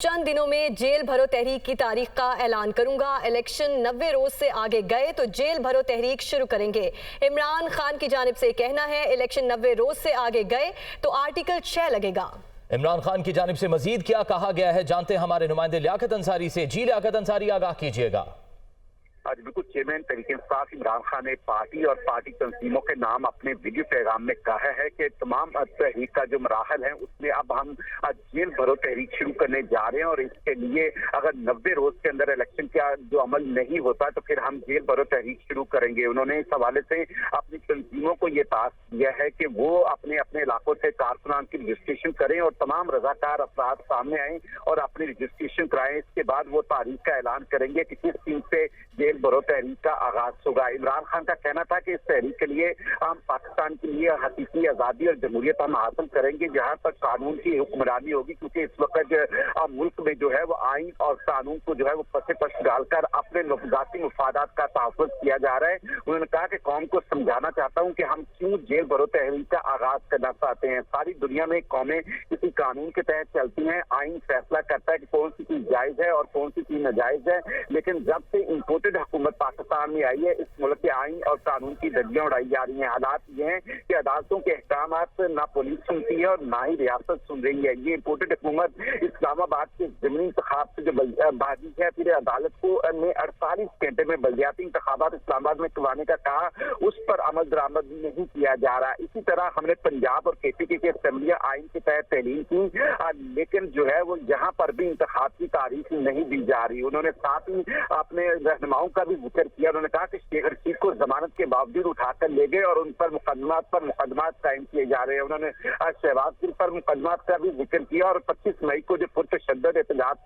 चंद दिनों में जेल भरो तहरीक की तारीख का ऐलान करूंगा। इलेक्शन 90 रोज से आगे गए तो जेल भरो तहरीक शुरू करेंगे। इमरान खान की जानिब से कहना है इलेक्शन 90 रोज से आगे गए तो आर्टिकल 6 लगेगा। इमरान खान की जानिब से मजीद क्या कहा गया है जानते हैं हमारे नुमाइंदे लियाकत अंसारी से। जी लियाकत अंसारी, आगाह कीजिएगा। आज बिल्कुल चेयरमैन तहरीक इंसाफ इमरान खान ने पार्टी और पार्टी तंजीमों के नाम अपने वीडियो पैगाम में कहा है कि तमाम तहरीक का जो मराहल है उसमें अब हम जेल भरो तहरीक शुरू करने जा रहे हैं और इसके लिए अगर 90 रोज के अंदर इलेक्शन का जो अमल नहीं होता तो फिर हम जेल भरो तहरीक शुरू करेंगे। उन्होंने इस हवाले से अपनी तंजीमों को ये टास्क दिया है कि वो अपने अपने इलाकों से कारकुनान की रजिस्ट्रेशन करें और तमाम रजाकार अफराद सामने आए और अपनी रजिस्ट्रेशन कराएं। इसके बाद वो तारीख का ऐलान करेंगे कि किस दिन से जेल भरो तहरीक का आगाज होगा। इमरान खान का कहना था कि इस तहरीक के लिए हम पाकिस्तान के लिए हकीकी आज़ादी और जमहूरियत हम हासिल करेंगे जहां तक कानून की हुक्मरानी होगी, क्योंकि इस वक्त मुल्क में जो है वो आइन और कानून को जो है वो पसे पश डालकर अपने ज़ाती मुफादात का तहफ़्फ़ुज़ किया जा रहा है। उन्होंने कहा कि कौम को समझाना चाहता हूँ कि हम क्यों जेल भरो तहरीक का आगाज करना चाहते हैं। सारी दुनिया में कौमें किसी कानून के तहत चलती हैं, आइन फैसला करता है कि कौन सी चीज जायज है और कौन सी चीज नाजायज है, लेकिन जब से इम्पोर्टेड हुकूमत पाकिस्तान में आई है इस मुल्क के आइन और कानून की धज्जियां उड़ाई जा रही हैं। हालात ये हैं कि अदालतों के अहकामात ना पुलिस सुनती है और ना ही रियासत सुन रही है। ये इम्पोर्टेड हुकूमत इस्लामाबाद के ज़मीनी इंतखाब से जो भागी है, फिर अदालत को ने 48 घंटे में बलदियाती इंतखाबात इस्लामाबाद में करवाने का कहा, उस पर अमल दरामद नहीं किया जा रहा। इसी तरह हमने पंजाब और KPK की असम्बलियां आइन के तहत तहलील की, लेकिन जो है वो यहाँ पर भी इंतखाब की तारीख नहीं दी जा रही। उन्होंने साथ ही अपने रहनुमाओं का भी जिक्र किया। उन्होंने कहा कि शेख रशीद को जमानत के बावजूद उठाकर ले गए और उन पर मुकदमात कायम किए जा रहे हैं। उन्होंने शहबाज गिल पर मुकदमात का भी जिक्र किया और 25 मई को जो पुरतशद्दद एहतजाज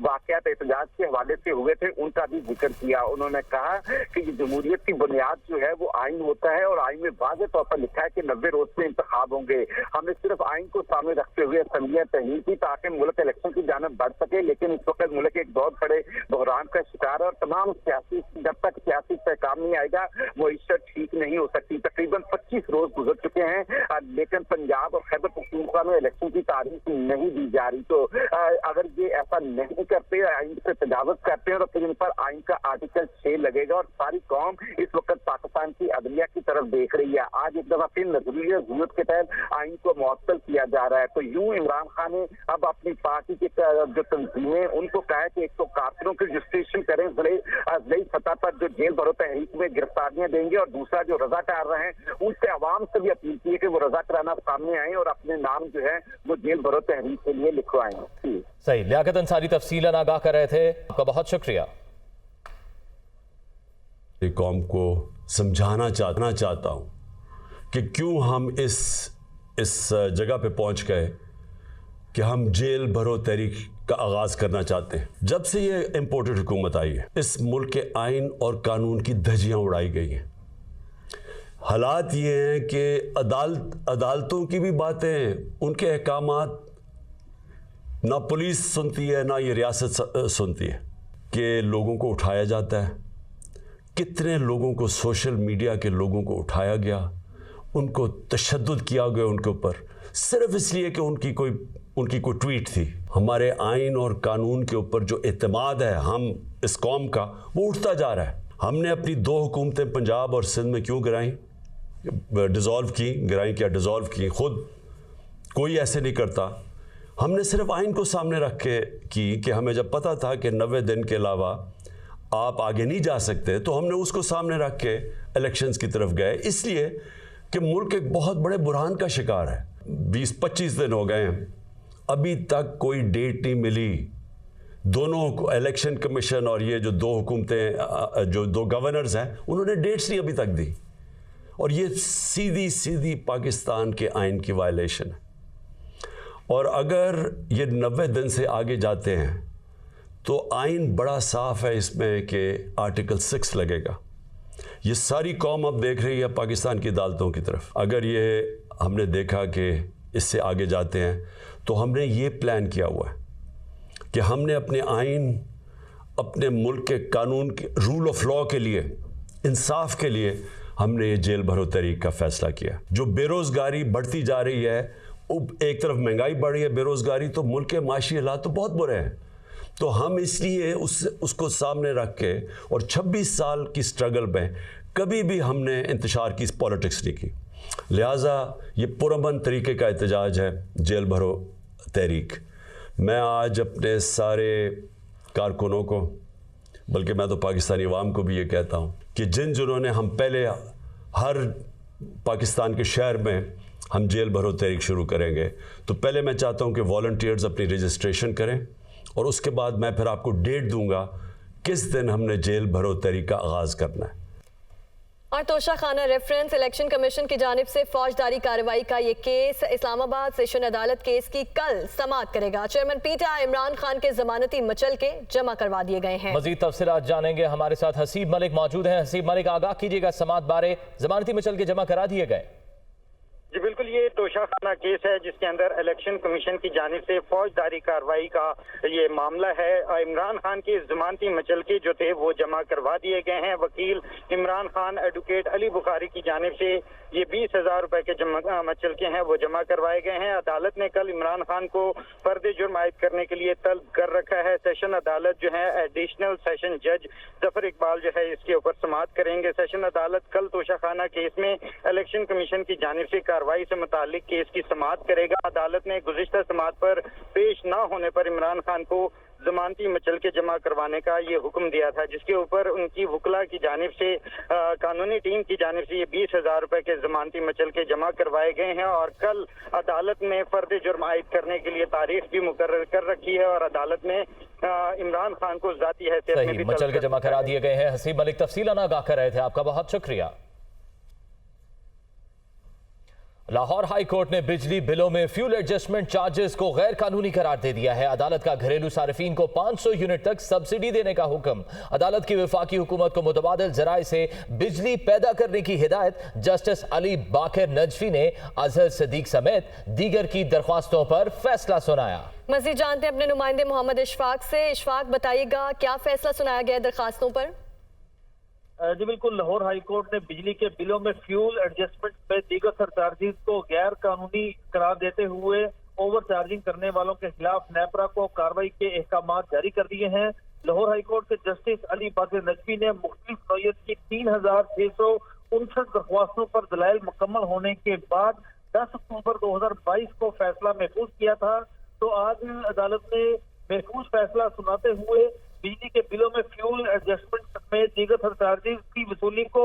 वाक़यात एहतजाज के हवाले से हुए थे उनका भी जिक्र किया। उन्होंने कहा कि ये जमहूरियत की बुनियाद जो है वो आइन होता है और आइन में वाज़ेह तौर पर लिखा है कि 90 रोज में इंतखाब होंगे। हमने सिर्फ आइन को सामने रखते हुए असम्बलियां तहलील की ताकि मुल्क इलेक्शन की जानब बढ़ सके, लेकिन इस वक्त मुल्क एक बहुत बड़े बहरान का शिकार है और तमाम सियासी जब तक सियासी काम नहीं आएगा वो इश्त ठीक नहीं हो सकती। तकरीबन 25 रोज गुजर चुके हैं लेकिन पंजाब और खैबर पख्तूनख्वा में इलेक्शन की तारीख नहीं दी जा रही। तो अगर ये ऐसा नहीं करते, आइन से तजावुज करते हैं तो फिर इन पर आइन का आर्टिकल 6 लगेगा और सारी कौम इस वक्त पाकिस्तान की अदलिया की तरफ देख रही है। आज एक दफा फिर नजरिया ज़रूरत के तहत आइन को मुअत्तल किया जा रहा है। तो यूं इमरान खान ने अब अपनी पार्टी के जो तंजीमें उनको कहा है कि एक तो कारकुनों की रजिस्ट्रेशन करें ज़िले सतह पर जो जेल भरो तहरीक में गिरफ्तारियां देंगे, और दूसरा जो रजा कर रहे हैं उनसे आवाम से भी अपील की है कि वो रजा कराना सामने आए और अपने नाम जो है वो जेल भरो तहरीक के लिए लिखवाएं। सही, लियाकत अंसारी तफसीलन आगाह कर रहे थे, आपका बहुत शुक्रिया। कौम को समझाना चाहता हूं कि क्यों हम इस जगह पे पहुंच गए कि हम जेल भरो तहरीक का आगाज़ करना चाहते हैं। जब से ये इम्पोर्टेड हुकूमत आई है इस मुल्क के आइन और कानून की धज्जियां उड़ाई गई हैं। हालात ये हैं कि अदालतों की भी बातें, उनके अहकामात ना पुलिस सुनती है ना ये रियासत सुनती है कि लोगों को उठाया जाता है। कितने लोगों को, सोशल मीडिया के लोगों को उठाया गया, उनको तशद्दुद किया गया उनके ऊपर सिर्फ इसलिए कि उनकी कोई ट्वीट थी। हमारे आइन और कानून के ऊपर जो एतमाद है हम इस कौम का, वो उठता जा रहा है। हमने अपनी 2 हुकूमतें पंजाब और सिंध में क्यों गिराई, डिज़ोल्व की, खुद कोई ऐसे नहीं करता। हमने सिर्फ आइन को सामने रख के कि हमें जब पता था कि 90 दिन के अलावा आप आगे नहीं जा सकते तो हमने उसको सामने रख के इलेक्शंस की तरफ गए, इसलिए कि मुल्क एक बहुत बड़े बुरहान का शिकार है। 20-25 दिन हो गए हैं, अभी तक कोई डेट नहीं मिली। दोनों इलेक्शन कमीशन और ये जो 2 हुकूमतें, जो 2 गवर्नर्स हैं, उन्होंने डेट्स नहीं अभी तक दी, और ये सीधी पाकिस्तान के आइन की वायलेशन है। और अगर ये 90 दिन से आगे जाते हैं तो आइन बड़ा साफ है इसमें कि आर्टिकल 6 लगेगा। ये सारी कौम अब देख रही है पाकिस्तान की अदालतों की तरफ। अगर ये हमने देखा कि इससे आगे जाते हैं तो हमने ये प्लान किया हुआ है कि हमने अपने आइन, अपने मुल्क के कानून के रूल ऑफ लॉ के लिए, इंसाफ के लिए हमने ये जेल भरो तहरीक का फैसला किया। जो बेरोज़गारी बढ़ती जा रही है एक तरफ महंगाई बढ़ी है, बेरोज़गारी, तो मुल्क के माशी हालात तो बहुत बुरे हैं। तो हम इसलिए उसको सामने रख के और 26 साल की स्ट्रगल में कभी भी हमने इंतशार की पॉलिटिक्स नहीं की। लिहाजा ये पुरअमन तरीके का एहतजाज है, जेल भरो तहरीक। मैं आज अपने सारे कारकुनों को, बल्कि मैं तो पाकिस्तानी अवाम को भी ये कहता हूँ कि जिन्होंने हम पहले हर पाकिस्तान के शहर में हम जेल भरो तहरीक शुरू करेंगे, तो पहले मैं चाहता हूँ कि वॉलंटियर्स अपनी रजिस्ट्रेशन करें और उसके बाद मैं फिर आपको डेट दूंगा किस दिन हमने जेल भरो तहरीक का आगाज़ करना है। और तोशाखाना रेफरेंस इलेक्शन कमीशन की जानिब से फौजदारी कार्रवाई का ये केस इस्लामाबाद सेशन अदालत केस की कल समाअत करेगा। चेयरमैन पीटा इमरान खान के जमानती मचल के जमा करवा दिए गए हैं। मजीद तफसीलात जानेंगे, हमारे साथ हसीब मलिक मौजूद हैं। हसीब मलिक, आगाह कीजिएगा समाअत बारे, जमानती मचल के जमा करा दिए गए? जी बिल्कुल, ये तोशाखाना केस है जिसके अंदर इलेक्शन कमीशन की जानिब से फौजदारी कार्रवाई का ये मामला है। इमरान खान के जमानती मचलके जो थे वो जमा करवा दिए गए हैं। वकील इमरान खान एडवोकेट अली बुखारी की जानिब से ये 20,000 रुपए के मचलके हैं वो जमा करवाए गए हैं। अदालत ने कल इमरान खान को फर्द जुर्म आयद करने के लिए तलब कर रखा है। सेशन अदालत जो है एडिशनल सेशन जज जफर इकबाल जो है इसके ऊपर समाअत करेंगे। सेशन अदालत कल तोशाखाना केस में इलेक्शन कमीशन की जानिब से कार्रवाई से मुतालिक केस की समाअत करेगा। अदालत ने गुज़िश्ता समाअत पर पेश न होने पर इमरान खान को जमानती मचलके जमा करवाने का ये हुक्म दिया था, जिसके ऊपर उनकी वकला की जानिब से कानूनी टीम की जानिब से ये 20,000 रुपए के जमानती मचलके जमा करवाए गए हैं। और कल अदालत ने फर्द जुर्म आयद करने के लिए तारीख भी मुकर्रर कर रखी है और अदालत ने इमरान खान को जाती हैसियत में भी मचलके जमा करा दिए गए हैं। हसीब मलिक तफसीलान आगाह कर रहे थे, आपका बहुत शुक्रिया। लाहौर हाई कोर्ट ने बिजली बिलों में फ्यूल एडजस्टमेंट चार्जेस को गैर कानूनी करार दे दिया है। अदालत का घरेलू सार्फिन को 500 यूनिट तक सब्सिडी देने का हुक्म। अदालत की वफाकी हुकूमत को मुतबादिल जराए से बिजली पैदा करने की हिदायत जस्टिस अली बाकर नजफी ने अजहर सदीक समेत दीगर की दरख्वास्तों पर फैसला सुनाया। मजीद जानते हैं अपने नुमाइंदे मोहम्मद इशफाक से। इशफाक, बताइएगा क्या फैसला सुनाया गया दरखास्तों पर? जी बिल्कुल, लाहौर हाई कोर्ट ने बिजली के बिलों में फ्यूल एडजस्टमेंट में दीगर सरचार्जिज को गैर कानूनी करार देते हुए ओवर चार्जिंग करने वालों के खिलाफ नेपरा को कार्रवाई के अहकाम जारी कर दिए हैं। लाहौर हाई कोर्ट के जस्टिस अली बाकर नजफी ने मुख्तलिफ नौयत की 3,659 दरख्वास्तों पर दलाइल मुकम्मल होने के बाद 10 अक्टूबर 2022 को फैसला महफूज किया था। तो आज अदालत ने महफूज फैसला सुनाते हुए बिजली के बिलों में फ्यूल एडजस्टमेंट समेत दीगर सरचार्जिज की वसूली को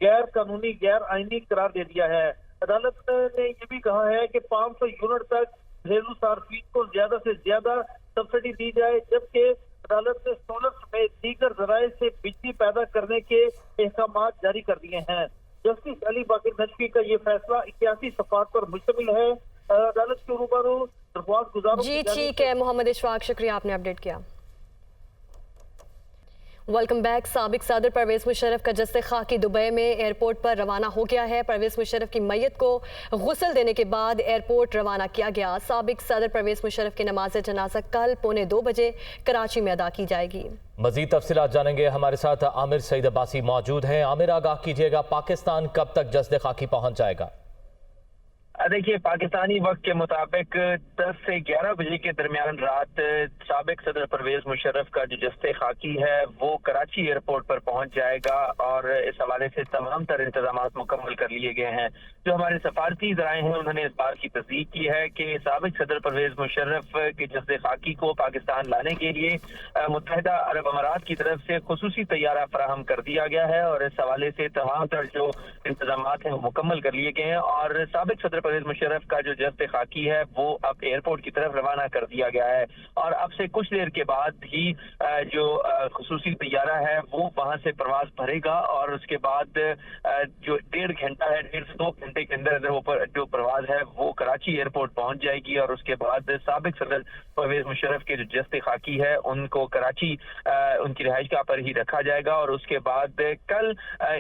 गैर कानूनी गैर आईनी करार दे दिया है। अदालत ने ये भी कहा है कि 500 यूनिट तक घरेलू सार्फिन को ज्यादा से ज्यादा सब्सिडी दी जाए, जबकि अदालत ने सोलर समेत दीगर जराए से बिजली पैदा करने के अहकाम जारी कर दिए हैं। जस्टिस अली बाकर नजफी का ये फैसला 81 सफ़ात पर मुश्तमिल है। अदालत के रूबरू दरख्वास्त गुजारों जी ठीक है मोहम्मद इशफाक, शुक्रिया, आपने अपडेट किया। Welcome back. साबिक सदर परवेज मुशर्रफ का जस्ते खाकी दुबई में एयरपोर्ट पर रवाना हो गया है। परवेज मुशर्रफ की मैयत को गुस्ल देने के बाद एयरपोर्ट रवाना किया गया। साबिक सदर परवेज मुशर्रफ की नमाज जनाजा कल 2:45 बजे कराची में अदा की जाएगी। मजीद तफसीलात जानेंगे, हमारे साथ आमिर सईद अब्बासी मौजूद हैं। आमिर, आगाह कीजिएगा, पाकिस्तान कब तक जस्ते खाकी पहुंच जाएगा? देखिए, पाकिस्तानी वक्त के मुताबिक 10 से 11 बजे के दरमियान रात साबिक सदर परवेज मुशर्रफ का जो जस्ते खाकी है वो कराची एयरपोर्ट पर पहुंच जाएगा और इस हवाले से तमाम तर इंतजाम मुकम्मल कर लिए गए हैं। जो हमारे सफारती ज़राए हैं उन्होंने इस बात की तस्दीक की है कि साबिक सदर परवेज मुशर्रफ के जस्ते खाकी को पाकिस्तान लाने के लिए मुत्तहिदा अरब अमारात की तरफ से खुसूसी तैयारा फराहम कर दिया गया है और इस हवाले से तमाम तर जो इंतजाम हैं वो मुकम्मल कर लिए गए हैं और साबिक सदर परवेज मुशर्रफ का जो जस्ते खाकी है वो अब एयरपोर्ट की तरफ रवाना कर दिया गया है और अब से कुछ देर के बाद ही जो खुसूसी तैयारा है वो वहां से प्रवास भरेगा और उसके बाद जो 1.5 घंटा है, 1.5 से 2 घंटे के अंदर वो जो प्रवास है वो कराची एयरपोर्ट पहुंच जाएगी और उसके बाद साबिक सदर परवेज मुशर्रफ के जो जस्ते खाकी है उनको कराची उनकी रिहाइशगाह पर ही रखा जाएगा और उसके बाद कल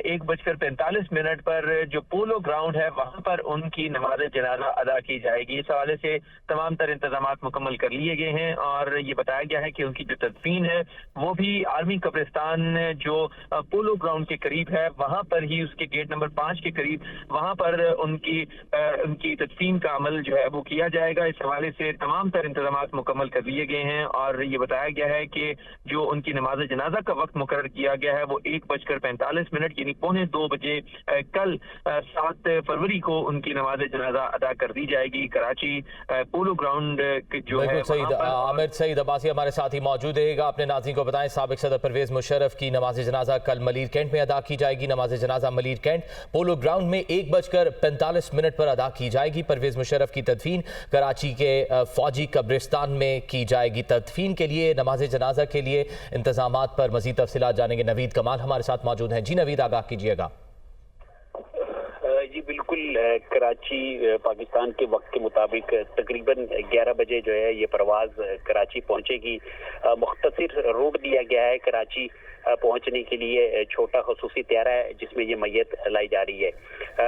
1:45 पर जो पोलो ग्राउंड है वहां पर उनकी नमाज नमाज जनाजा अदा की जाएगी। इस हवाले से तमाम तर इंतजामात मुकम्मल कर लिए गए हैं और ये बताया गया है कि उनकी जो तदफीन है वो भी आर्मी कब्रिस्तान जो पोलो ग्राउंड के करीब है वहाँ पर ही, उसके गेट नंबर 5 के करीब, वहाँ पर उनकी तदफीन का अमल जो है वो किया जाएगा। इस हवाले से तमाम तर इंतजामात मुकम्मल कर लिए गए हैं और ये बताया गया है कि जो उनकी नमाज जनाजा का वक्त मुकर्रर किया गया है वो 1:45 यानी 1:45 बजे कल 7 फरवरी को उनकी नमाज जनाजा अदा कर दी जाएगी। कराची पोलो ग्राउंड जो है आमिर सईद अब्बासी हमारे साथ ही मौजूद रहेगा। अपने नाज़रीन को बताएं, साबिक सदर परवेज मुशर्रफ की नमाज जनाजा कल मलीर कैंट में अदा की जाएगी। नमाज जनाजा मलीर कैंट पोलो ग्राउंड में 1:45 पर अदा की जाएगी। परवेज मुशर्रफ की तदफीन कराची के फौजी कब्रिस्तान में की जाएगी। तदफीन के लिए, नमाज जनाजा के लिए इंतजामात पर मजीद तफसीलात जानेंगे। नवीद कमाल हमारे साथ मौजूद हैं। जी नवीद, आगाह कीजिएगा। जी बिल्कुल, कराची पाकिस्तान के वक्त के मुताबिक तकरीबन 11 बजे जो है ये परवाज़ कराची पहुंचेगी। मुख्तसर रूट दिया गया है कराची पहुंचने के लिए, छोटा खसूसी त्यारा है जिसमें ये मैयत लाई जा रही है।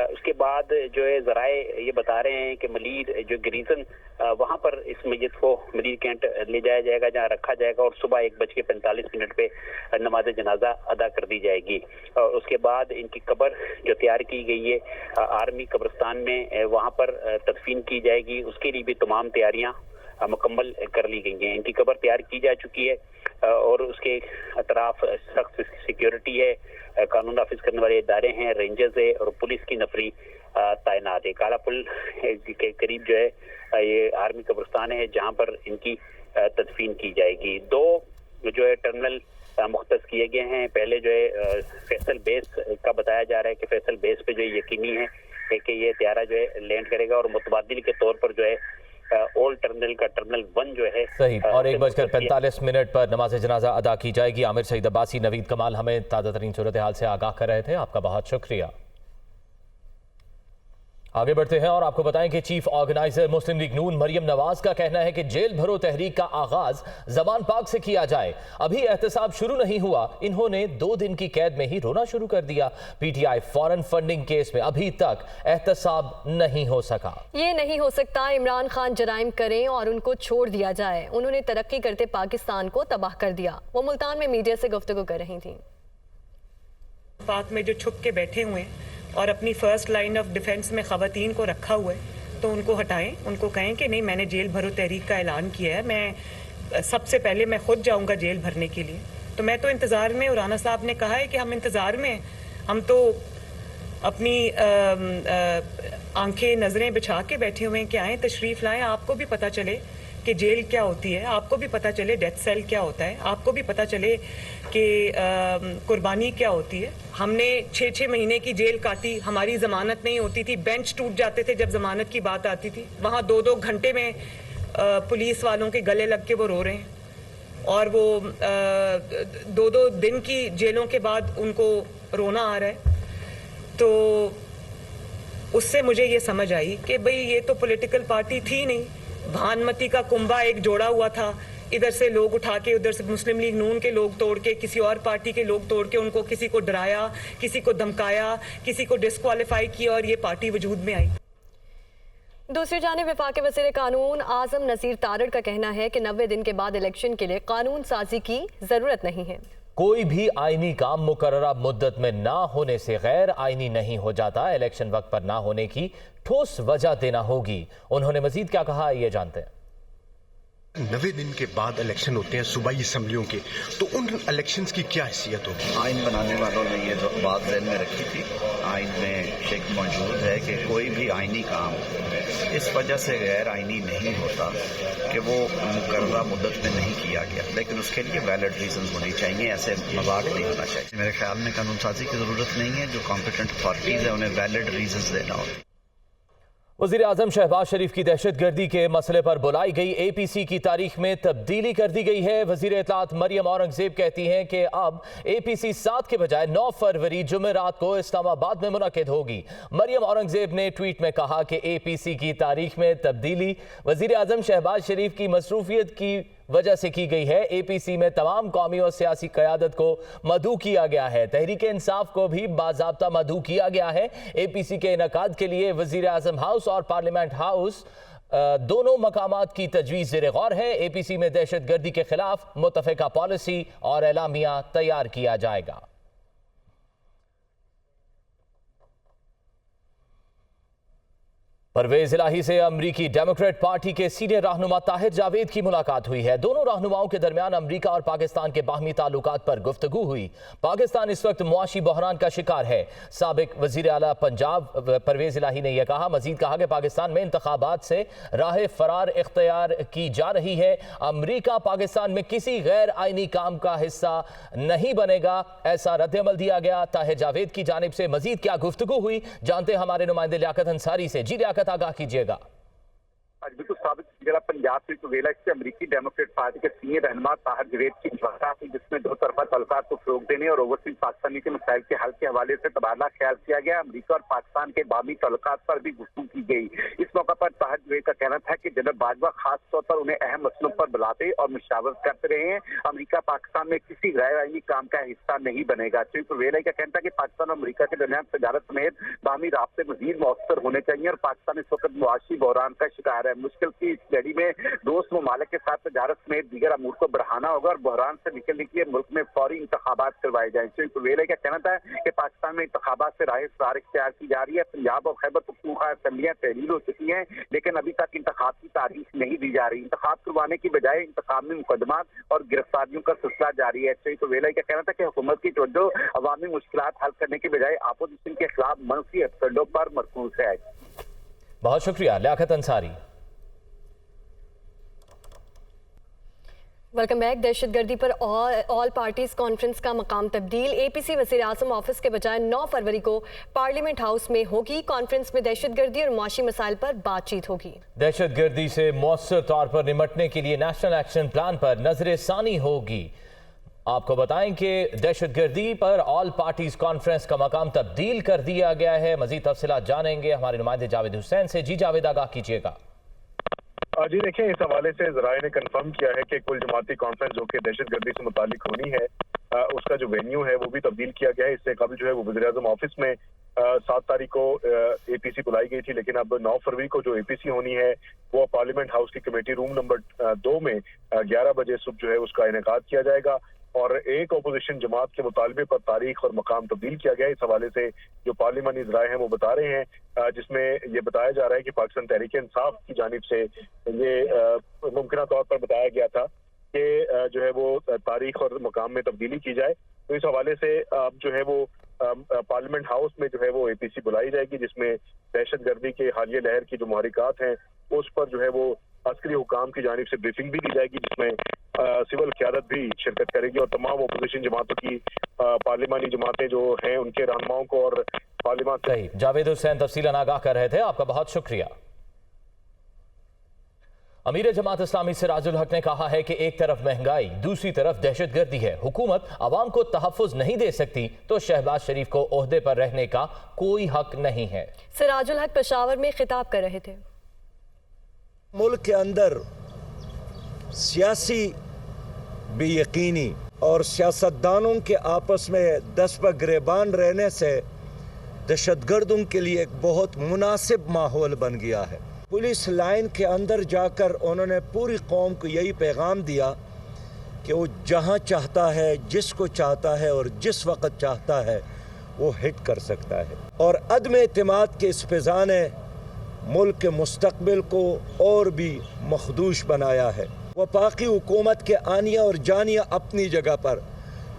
उसके बाद जो है ज़राए ये बता रहे हैं कि मलीर जो ग्रीजन वहाँ पर इस मैयत को मलीर कैंट ले जाया जाएगा, जहाँ रखा जाएगा और सुबह 1:45 पे नमाज जनाजा अदा कर दी जाएगी। और उसके बाद इनकी कब्र जो तैयार की गई है आर्मी कब्रिस्तान में, वहाँ पर तदफीन की जाएगी। उसके लिए भी तमाम तैयारियाँ मुकम्मल कर ली गई हैं। इनकी कब्र तैयार की जा चुकी है और उसके अतराफ सख्त सिक्योरिटी है, कानून नाफिज करने वाले इदारे हैं, रेंजर्स है और पुलिस की नफरी तैनात है। काला पुल के करीब जो है ये आर्मी कब्रिस्तान है जहाँ पर इनकी तदफीन की जाएगी। 2 जो है टर्मिनल मुख्तस किए गए हैं। पहले जो है फैसल बेस का बताया जा रहा है कि फैसल बेस पे जो यकीनी है कि ये त्यारा जो है लैंड करेगा और मुतबादिल के तौर पर जो है ओल्ड टर्मिनल का टर्मिनल 1 जो है सही और 1:45 पर नमाज जनाजा अदा की जाएगी। आमिर सईद अब्बासी, नवीद कमाल हमें ताज़ा तरीन सूरत हाल से आगाह कर रहे थे। आपका बहुत शुक्रिया। आगे बढ़ते हैं और आपको बताएं कि चीफ ऑर्गेनाइजर मुस्लिम लीग नून मरियम नवाज का कहना है कि जेल भरो तहरीक का आगाज जबान पाक से किया जाए। अभी एहतसाब शुरू नहीं हुआ, इन्होंने 2 दिन की कैद में ही रोना शुरू कर दिया। पीटीआई फॉरेन फंडिंग केस में अभी तक एहतसाब नहीं हो सका। ये नहीं हो सकता, इमरान खान जराइम करें और उनको छोड़ दिया जाए। उन्होंने तरक्की करते पाकिस्तान को तबाह कर दिया। वो मुल्तान में मीडिया से गुफ्तगू कर रही थी। पाक में जो छुप के बैठे हुए हैं और अपनी फर्स्ट लाइन ऑफ डिफेंस में ख़वातीन को रखा हुआ है, तो उनको हटाएं, उनको कहें कि नहीं, मैंने जेल भरो तहरीक का ऐलान किया है, मैं सबसे पहले मैं खुद जाऊंगा जेल भरने के लिए। तो मैं तो इंतज़ार में, और राना साहब ने कहा है कि हम इंतज़ार में, हम तो अपनी आंखें नज़रें बिछा के बैठे हुए हैं कि आएँ, तशरीफ़ लाएँ, आपको भी पता चले कि जेल क्या होती है, आपको भी पता चले डेथ सेल क्या होता है, आपको भी पता चले कि कुर्बानी क्या होती है। हमने 6-6 महीने की जेल काटी, हमारी ज़मानत नहीं होती थी, बेंच टूट जाते थे जब ज़मानत की बात आती थी। वहाँ 2-2 घंटे में पुलिस वालों के गले लग के वो रो रहे हैं और वो 2-2 दिन की जेलों के बाद उनको रोना आ रहा है। तो उससे मुझे ये समझ आई कि भाई ये तो पॉलिटिकल पार्टी थी नहीं, भानमती का कुंभा एक जोड़ा हुआ था, इधर से लोग उठा के, उधर से मुस्लिम लीग नून के लोग तोड़ के, किसी और पार्टी के लोग तोड़ के, उनको किसी को डराया, किसी को धमकाया, किसी को डिस्क्वालीफाई किया और ये पार्टी वजूद में आई। दूसरी जानिब वफाकी वज़ीर कानून आज़म नज़ीर तारड़ का कहना है कि 90 दिन के बाद इलेक्शन के लिए कानून साजी की ज़रूरत नहीं है। कोई भी आईनी काम मुकर्ररा मुद्दत में ना होने से गैर आईनी नहीं हो जाता। इलेक्शन वक्त पर ना होने की ठोस वजह देना होगी। उन्होंने मजीद क्या कहा, ये जानते हैं। 90 दिन के बाद इलेक्शन होते हैं सूबाई असम्बलियों के, तो उन इलेक्शंस की क्या हैसियत होगी? आइन बनाने वालों ने ये बात ज़हन में रखी थी। आइन में शेक मौजूद है कि कोई भी आइनी काम इस वजह से गैर आइनी नहीं होता कि वो मुकर्ररा मुद्दत में नहीं किया गया, लेकिन उसके लिए वैलिड रीजन होनी चाहिए, ऐसे मजाक नहीं होना चाहिए। मेरे ख्याल में कानून साजी की ज़रूरत नहीं है, जो कॉम्पिटेंट अथॉरिटीज़ है उन्हें वैलिड रीजन देना होगा। वज़ीर आज़म शहबाज शरीफ की दहशतगर्दी के मसले पर बुलाई गई APC की तारीख में तब्दीली कर दी गई है। वज़ीर इत्तलात मरियम औरंगज़ेब कहती हैं कि अब APC 7 के बजाय 9 फरवरी जुमेरात को इस्लामाबाद में मुनक़िद होगी। मरियम औरंगज़ेब ने ट्वीट में कहा कि APC की तारीख में तब्दीली वज़ीर आज़म शहबाज शरीफ की मसरूफियत की वजह से की गई है। APC में तमाम कौमी और सियासी क़यादत को मदऊ किया गया है। तहरीक इंसाफ को भी बाज़ाब्ता मदऊ किया गया है। APC के इनकाद के लिए वज़ीर आज़म हाउस और पार्लियामेंट हाउस दोनों मकामात की तजवीज़ ज़ेर गौर है। APC में दहशत गर्दी के खिलाफ मुतफ़िका पॉलिसी और एलामिया तैयार किया जाएगा। परवेज इलाही से अमरीकी डेमोक्रेट पार्टी के सीनियर रहनुमा ताहिर जावेद की मुलाकात हुई है। दोनों रहनुमाओं के दरमियान अमरीका और पाकिस्तान के बाहमी ताल्लुकात पर गुफ्तगू हुई। पाकिस्तान इस वक्त मुआशी बहरान का शिकार है। साबिक वजीर आला पंजाब परवेज इलाही ने यह कहा। मजीद कहा कि पाकिस्तान में इंतखाबात से राह फरार इख्तियार की जा रही है। अमरीका पाकिस्तान में किसी गैर आइनी काम का हिस्सा नहीं बनेगा, ऐसा रद्द-ए-अमल दिया गया। ताहिर जावेद की जानिब से मजीद क्या गुफ्तगू हुई, जानते हमारे नुमाइंदे लियाकत अंसारी से। जी लियाकत, आगाह कीजिएगा। आज बिल्कुल साबिक जिला पंजाब से वेला से अमरीकी डेमोक्रेट पार्टी के सीनियर रहनुमा ताहिर जावेद की मुलाकात हुई, जिसमें दो तरफा तल्लुकात को फरोग देने और ओवरसीज पाकिस्तानी के मसाइल के हल के हवाले से तबादला ख्याल किया गया। अमरीका और पाकिस्तान के बाहमी तल्लुकात पर भी गुफ्तगू की गई। इस मौका पर ताहिर जावेद का कहना था कि जनरल बाजवा खास तौर पर उन्हें अहम मसलों पर बुलाते और मुशावरत करते रहे हैं। अमरीका पाकिस्तान में किसी गैर आइनी काम का हिस्सा नहीं बनेगा। वेला का कहना था कि पाकिस्तान और अमरीका के दरमियान तजारत समेत बाहमी राब्ते मजीद मौसर होने चाहिए और पाकिस्तान इस वक्त मुआशी बहरान का शिकार है। मुश्किल की इस लड़ी में दोस्त ममालिक के साथ तजारत समेत दीगर अमूर को बढ़ाना होगा और बहरान से निकलने के लिए मुल्क में फौरी इंतखाबात करवाए जाएंगे। वेला का कहना था कि पाकिस्तान में इंतखाबात से राह फरार इख्तियार की जा रही है। पंजाब और खैबर पख्तूनख्वा असम्बलियां तहलील हो चुकी हैं, लेकिन अभी तक इंतखाब की तारीख नहीं दी जा रही। इंतखाब करवाने की बजाय इंतखाब में मुकदमात और गिरफ्तारियों का सिलसिला जारी है। तो वेला का कहना था कि हुकूमत की तवज्जो अवामी मुश्किलात हल करने की बजाय अपोजिशन के खिलाफ मनफी हथकंडों पर मरकूज है। बहुत शुक्रिया लियाकत अंसारी। Welcome back. दहशतगर्दी पर ऑल पार्टीज कॉन्फ्रेंस का मकाम तब्दील। APC वज़ीर आज़म ऑफिस के बजाय 9 फरवरी को पार्लियामेंट हाउस में होगी। कॉन्फ्रेंस में दहशतगर्दी और मुआशी मसाइल पर बातचीत होगी। दहशतगर्दी से मौसर तौर पर निपटने के लिए नेशनल एक्शन प्लान पर नजरसानी होगी। आपको बताएं कि दहशतगर्दी पर ऑल पार्टीज कॉन्फ्रेंस का मकाम तब्दील कर दिया गया है। मजीद तफसीलात जानेंगे हमारे नुमाइंदे जावेद हुसैन से। जी जावेद, आगाह कीजिएगा। जी देखिए, इस हवाले से ज़राए ने कंफर्म किया है कि कुल जमाती कॉन्फ्रेंस जो कि दहशतगर्दी से मुतालिक होनी है, उसका जो वेन्यू है वो भी तब्दील किया गया है। इससे कबल जो है वो वज़ीर आज़म ऑफिस में 7 तारीख को APC बुलाई गई थी, लेकिन अब 9 फरवरी को जो APC होनी है वो पार्लियामेंट हाउस की कमेटी रूम नंबर 2 में 11 बजे सुबह जो है उसका इनेकाद किया जाएगा। और एक अपोजिशन जमात के मुतालबे पर तारीख और मकाम तब्दील किया गया। इस हवाले से जो पार्लियामानी ज़राए हैं वो बता रहे हैं, जिसमें ये बताया जा रहा है कि पाकिस्तान तहरीक इंसाफ की जानिब से ये मुमकिन तौर पर बताया गया था कि जो है वो तारीख और मकाम में तब्दीली की जाए। तो इस हवाले से अब जो है वो पार्लियामेंट हाउस में जो है वो APC बुलाई जाएगी, जिसमें दहशतगर्दी के हालिया लहर की जो मुहरिकात हैं उस पर जो है वो अस्करी हुकाम की जानिब से ब्रीफिंग भी दी जाएगी, जिसमें सिविल क़यादत भी शिरकत करेगी और तमाम अपोजिशन जमातों की पार्लियामानी जमातें जो हैं उनके रहनुमाओं को और पार्लियामान। सही, जावेद हुसैन तफसीलन आगाह कर रहे थे, आपका बहुत शुक्रिया। अमीर जमात इस्लामी सिराजुल हक ने कहा है कि एक तरफ महंगाई, दूसरी तरफ दहशतगर्दी है। हुकूमत अवाम को तहफ़्फ़ुज़ नहीं दे सकती तो शहबाज शरीफ को ओहदे पर रहने का कोई हक नहीं है। सिराजुल हक पेशावर में खिताब कर रहे थे। मुल्क के अंदर सियासी बेयकीनी और सियासतदानों के आपस में दस्तबगिरबान रहने से दहशतगर्दों के लिए एक बहुत मुनासिब माहौल बन गया है। पुलिस लाइन के अंदर जाकर उन्होंने पूरी कौम को यही पैगाम दिया कि वो जहाँ चाहता है, जिसको चाहता है और जिस वक्त चाहता है वो हिट कर सकता है। और अदम एतमाद के इस फिज़ा ने मुल्क के मुस्तकबिल को और भी मखदूश बनाया है। वफाकी हुकूमत के आनिया और जानिया अपनी जगह पर,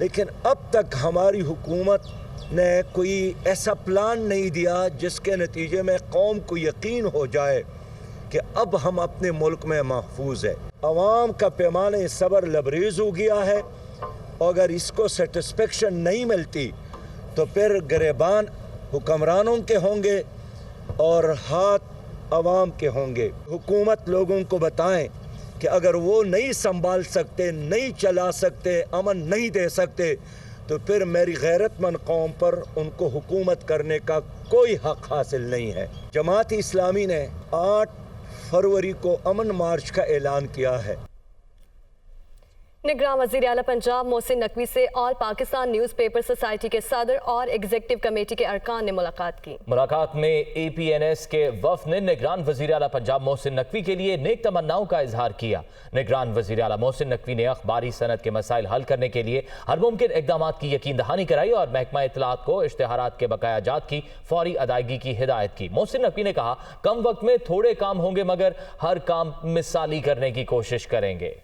लेकिन अब तक हमारी हुकूमत ने कोई ऐसा प्लान नहीं दिया जिसके नतीजे में कौम को यकीन हो जाए कि अब हम अपने मुल्क में महफूज है। अवाम का पैमाने सब्र लबरेज हो गया है और अगर इसको सेटिस्फेक्शन नहीं मिलती तो फिर गिरबान हुक्मरानों के होंगे और हाथ अवाम के होंगे। हुकूमत लोगों को बताएं कि अगर वो नहीं संभाल सकते, नहीं चला सकते, अमन नहीं दे सकते तो फिर मेरी गैरतमंद कौम पर उनको हुकूमत करने का कोई हक हासिल नहीं है। जमात इस्लामी ने 8 फरवरी को अमन मार्च का ऐलान किया है। निगरान वज़ीर आला पंजाब मोहसिन नकवी से ऑल पाकिस्तान न्यूज़पेपर सोसाइटी के सदर और एग्जीक्यूटिव कमेटी के अरकान ने मुलाकात की। मुलाकात में APNS के वफ़द ने निगरान वज़ीर आला पंजाब मोहसिन नकवी के लिए नेक तमन्नाओं का इजहार किया। निगरान वज़ीर आला मोहसिन नकवी ने अखबारी सनत के मसाइल हल करने के लिए हर मुमकिन इक़दाम की यकीन दहानी कराई और महकमा इत्तलात को इश्तिहारात के बकाया जात की फौरी अदायगी की हिदायत की। मोहसिन नकवी ने कहा, कम वक्त में थोड़े काम होंगे मगर हर काम मिसाली करने की कोशिश करेंगे।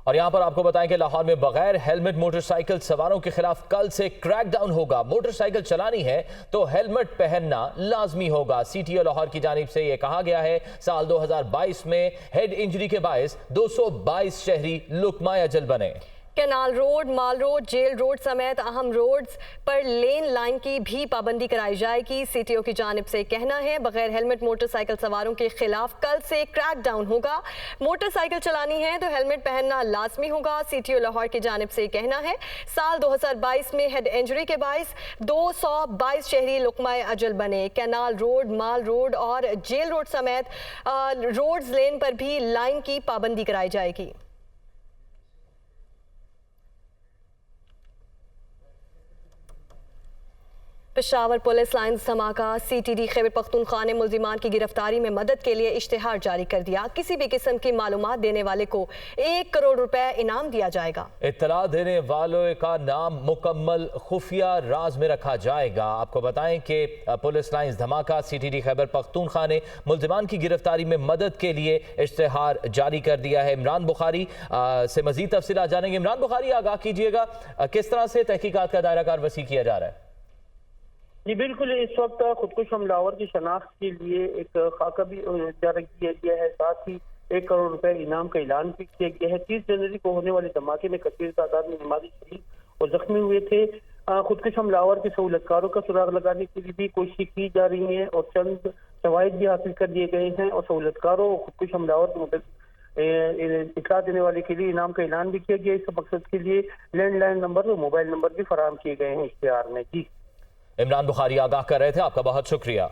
और यहां पर आपको बताएं कि लाहौर में बगैर हेलमेट मोटरसाइकिल सवारों के खिलाफ कल से क्रैकडाउन होगा। मोटरसाइकिल चलानी है तो हेलमेट पहनना लाजमी होगा। CTO लाहौर की जानिब से यह कहा गया है, साल 2022 में हेड इंजरी के बायस 222 शहरी लुकमाए अजल बने। कैनाल रोड, माल रोड, जेल रोड समेत अहम रोड्स पर लेन लाइन की भी पाबंदी कराई जाएगी। CTO की जानिब से कहना है, बगैर हेलमेट मोटरसाइकिल सवारों के खिलाफ कल से क्रैकडाउन होगा। मोटरसाइकिल चलानी है तो हेलमेट पहनना लाजमी होगा। CTO लाहौर की जानिब से कहना है, साल 2022 में हेड इंजरी के बायस 222 शहरी लुकमाए अजल बने। कैनाल रोड, माल रोड और जेल रोड समेत रोड्स लेन पर भी लाइन की पाबंदी कराई जाएगी। पेशावर पुलिस लाइन्स धमाका। CTD खैबर पख्तूनख्वा ने मुल्जिमान की गिरफ्तारी में मदद के लिए इश्तिहार जारी कर दिया। किसी भी किस्म की मालूमात देने वाले को 1 करोड़ रुपए इनाम दिया जाएगा। इत्तला देने वालों का नाम मुकम्मल खुफिया राज में रखा जाएगा। आपको बताएं कि पुलिस लाइन्स धमाका CTD खैबर पख्तूनख्वा ने मुल्जिमान की गिरफ्तारी में मदद के लिए इश्तिहार जारी कर दिया है। इमरान बुखारी से मजीद तफसीलात जानेंगे। इमरान बुखारी, आगाह कीजिएगा, किस तरह से तहकीकात का दायरा कार वसी किया जा रहा है? जी बिल्कुल, इस वक्त खुदकुश हमलावर की शनाख्त के लिए एक खाका भी जारी किया गया है, साथ ही 1 करोड़ रुपए इनाम का ऐलान भी किया गया है। 30 जनवरी को होने वाले धमाके में कसीर तादाद में नमाजी शहीद और जख्मी हुए थे। खुदकुश हमलावर के सहूलतकारों का सुराग लगाने के लिए भी कोशिश की जा रही है और चंद शवाहिद भी हासिल कर दिए गए हैं और सहूलतकारों और खुदकुश हमलावर के मुताबिक इतला देने वाले के लिए इनाम का ऐलान भी किया गया। इस मकसद के लिए लैंडलाइन नंबर और मोबाइल नंबर भी फराहम किए गए हैं इश्तिहार में। जी, इमरान बुखारी आगाह कर रहे थे, आपका बहुत शुक्रिया।